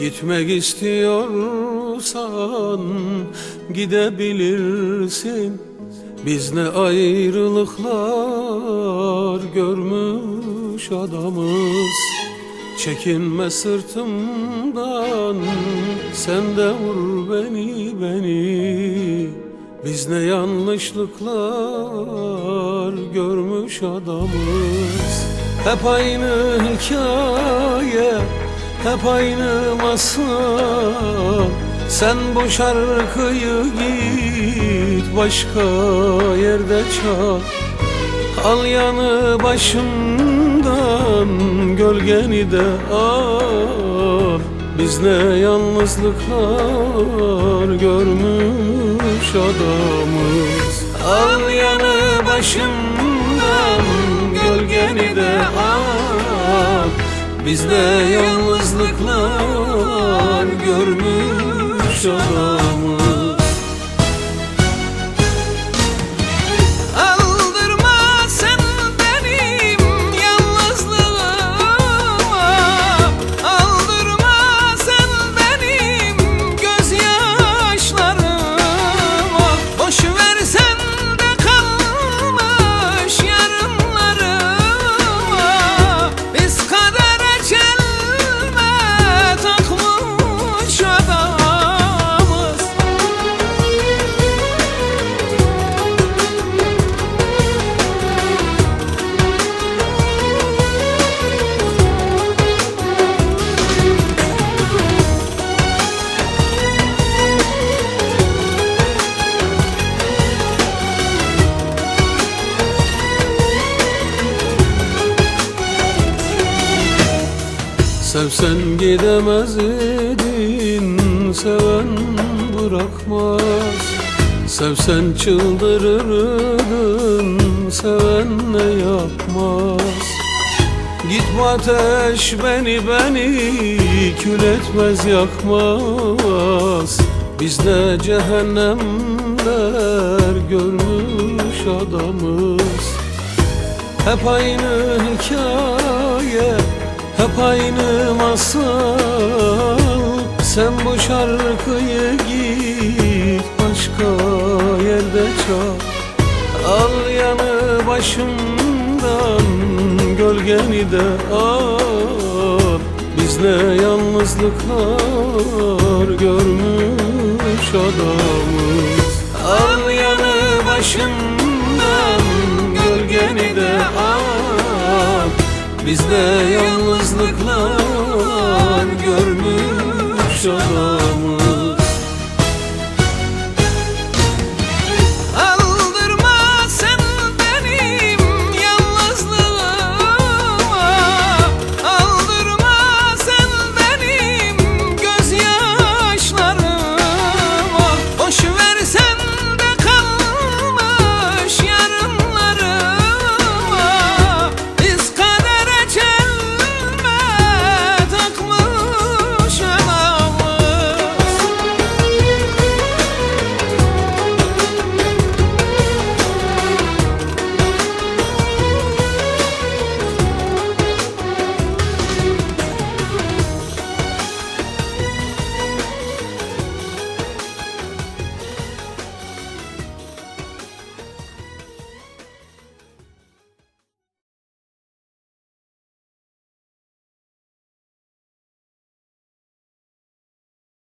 Gitmek istiyorsan gidebilirsin. Biz ne ayrılıklar görmüş adamız. Çekinme sırtımdan, sen de vur beni. Biz ne yanlışlıklar görmüş adamız. Hep aynı hikaye, hep aynı masal. Sen bu şarkıyı git başka yerde çal. Al yanı başımdan, gölgeni de al. Biz ne yalnızlıklar görmüş adamız. Al yanı başımdan, gölgeni de al. Biz ne yalnızlıklar görmüş adamız. Sevsen gidemez idin, seven bırakmaz. Sevsen çıldırırdın, seven ne yapmaz. Gitme ateş beni kül etmez yakmaz. Biz de cehennemler görmüş adamız. Hep aynı hikaye, hep aynı masal. Sen bu şarkıyı git başka yerde çal. Al yanı başımdan, gölgeni de al. Biz ne yalnızlıklar görmüş adamız. Al yanı başımdan, gölgeni de al. Biz de yalnızlıklar görmüş adamız.